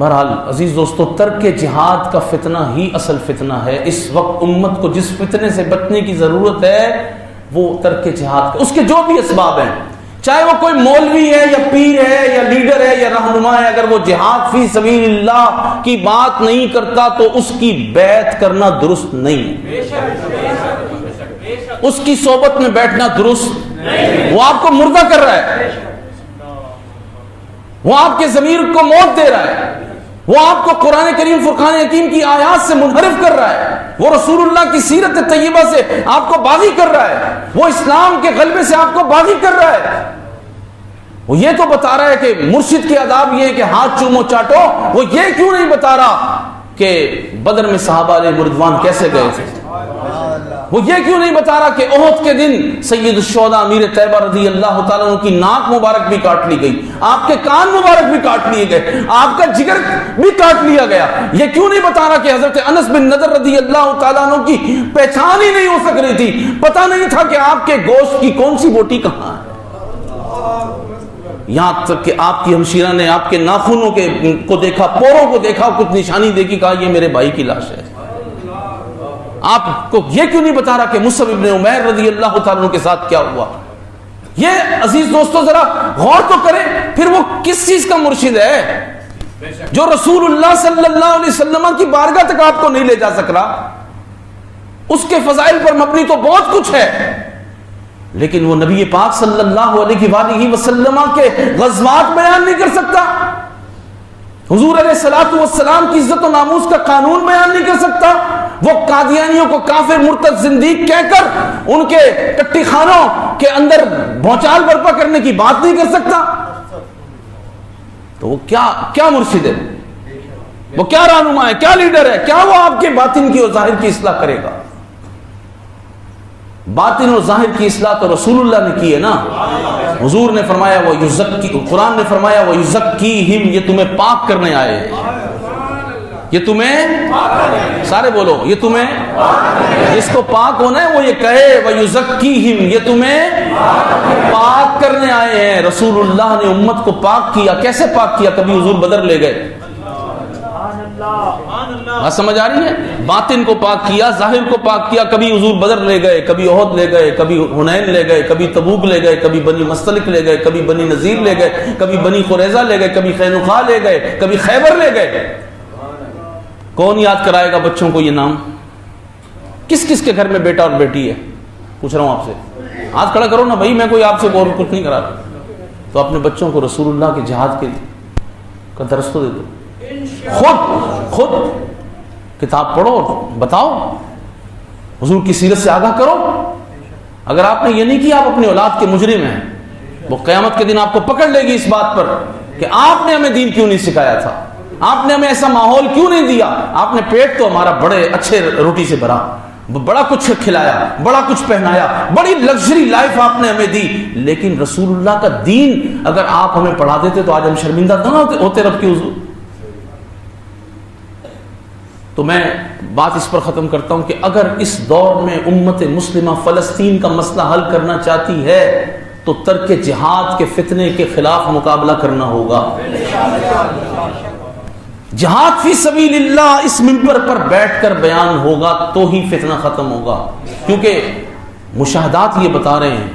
بہرحال عزیز دوستو، ترک جہاد کا فتنہ ہی اصل فتنہ ہے۔ اس وقت امت کو جس فتنے سے بچنے کی ضرورت ہے وہ ترک جہاد کا، اس کے جو بھی اسباب ہیں، چاہے وہ کوئی مولوی ہے یا پیر ہے یا لیڈر ہے یا رہنما ہے، اگر وہ جہاد فی سبیل اللہ کی بات نہیں کرتا تو اس کی بیعت کرنا درست نہیں، اس کی صحبت میں بیٹھنا درست نہیں۔ وہ آپ کو مردہ کر رہا ہے، وہ آپ کے ضمیر کو موت دے رہا ہے، وہ آپ کو قرآن کریم فرقان حکیم کی آیات سے منحرف کر رہا ہے، وہ رسول اللہ کی سیرت طیبہ سے آپ کو باغی کر رہا ہے، وہ اسلام کے غلبے سے آپ کو باغی کر رہا ہے۔ وہ یہ تو بتا رہا ہے کہ مرشد کے آداب یہ ہے کہ ہاتھ چومو چاٹو، وہ یہ کیوں نہیں بتا رہا کہ بدر میں صحابہ علیہ رضوان کیسے گئے تھے؟ وہ یہ کیوں نہیں بتا رہا کہ احد کے دن سید الشہداء امیر طیبہ رضی اللہ تعالیٰ عنہ کی ناک مبارک بھی کاٹ لی گئی، آپ کے کان مبارک بھی کاٹ لیے گئے، آپ کا جگر بھی کاٹ لیا گیا؟ یہ کیوں نہیں بتا رہا کہ حضرت انس بن نضر رضی اللہ تعالیٰ عنہ کی پہچان ہی نہیں ہو سک رہی تھی، پتہ نہیں تھا کہ آپ کے گوشت کی کون سی بوٹی کہاں ہے؟ یہاں تک کہ آپ کی ہمشیرہ نے آپ کے ناخنوں کو دیکھا، پوروں کو دیکھا، کچھ نشانی دیکھی، کہا یہ میرے بھائی کی لاش ہے۔ آپ کو یہ کیوں نہیں بتا رہا کہ مصعب ابن عمیر رضی اللہ تعالیٰ عنہ کے ساتھ کیا ہوا؟ یہ عزیز دوستو ذرا غور تو کریں، پھر وہ کس چیز کا مرشد ہے جو رسول اللہ صلی اللہ علیہ وسلم کی بارگاہ تک آپ کو نہیں لے جا سک رہا؟ اس کے فضائل پر مبنی تو بہت کچھ ہے، لیکن وہ نبی پاک صلی اللہ علیہ وآلہ وسلم کے غزوات بیان نہیں کر سکتا، حضور علیہ الصلوۃ والسلام کی عزت و ناموس کا قانون بیان نہیں کر سکتا، وہ قادیانیوں کو کافر مرتد زندیق کہہ کر ان کے کٹی خانوں کے اندر بھونچال برپا کرنے کی بات نہیں کر سکتا، تو وہ کیا مرشد ہے؟ وہ کیا رہنما ہے؟ کیا لیڈر ہے؟ کیا وہ آپ کے باطن کی اور ظاہر کی اصلاح کرے گا؟ باطن اور ظاہر کی اصلاح تو رسول اللہ نے کی ہے نا۔ حضور نے فرمایا وہ یزکی، قرآن نے فرمایا وہ یزکیہم، یہ تمہیں پاک کرنے آئے، یہ تمہیں، سارے بولو، یہ تمہیں، جس کو پاک ہونا ہے وہ یہ کہے وہ یزکیہم، یہ تمہیں پاک کرنے آئے ہیں۔ رسول اللہ نے امت کو پاک کیا، کیسے پاک کیا؟ کبھی حضور بدر لے گئے، بات سمجھ آ رہی ہے؟ باطن کو پاک کیا، ظاہر کو پاک کیا، کبھی حضور بدر لے گئے، کبھی احد لے گئے، کبھی حنین لے گئے، کبھی تبوک لے گئے، کبھی بنی مستلق لے گئے، کبھی بنی نذیر لے گئے، کبھی بنی قریظہ لے گئے، کبھی قینقاع لے گئے، کبھی خیبر لے گئے۔ کون یاد کرائے گا بچوں کو یہ نام؟ کس کس کے گھر میں بیٹا اور بیٹی ہے؟ پوچھ رہا ہوں آپ سے، ہاتھ کھڑا کرو نا بھائی، میں کوئی آپ سے اور کچھ نہیں کرا رہا۔ تو اپنے بچوں کو رسول اللہ کے جہاد کا درس تو دے دو، خود کتاب پڑھو، بتاؤ، حضور کی سیرت سے آگاہ کرو۔ اگر آپ نے یہ نہیں کیا، آپ اپنی اولاد کے مجرم ہیں، وہ قیامت کے دن آپ کو پکڑ لے گی اس بات پر کہ آپ نے ہمیں دین کیوں نہیں سکھایا تھا، آپ نے ہمیں ایسا ماحول کیوں نہیں دیا، آپ نے پیٹ تو ہمارا بڑے اچھے روٹی سے بھرا، بڑا کچھ کھلایا، بڑا کچھ پہنایا، بڑی لگژری لائف آپ نے ہمیں دی، لیکن رسول اللہ کا دین اگر آپ ہمیں پڑھا دیتے تو آج ہم شرمندہ نہ ہوتے رب کے حضور۔ تو میں بات اس پر ختم کرتا ہوں کہ اگر اس دور میں امت مسلمہ فلسطین کا مسئلہ حل کرنا چاہتی ہے تو ترک جہاد کے فتنے کے خلاف مقابلہ کرنا ہوگا۔ جہاد فی سبیل اللہ اس منبر پر بیٹھ کر بیان ہوگا تو ہی فتنہ ختم ہوگا، کیونکہ مشاہدات یہ بتا رہے ہیں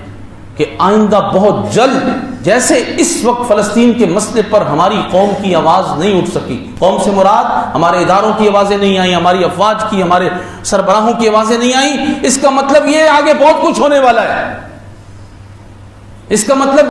کہ آئندہ بہت جلد، جیسے اس وقت فلسطین کے مسئلے پر ہماری قوم کی آواز نہیں اٹھ سکی، قوم سے مراد ہمارے اداروں کی آوازیں نہیں آئیں، ہماری افواج کی، ہمارے سربراہوں کی آوازیں نہیں آئیں، اس کا مطلب یہ آگے بہت کچھ ہونے والا ہے، اس کا مطلب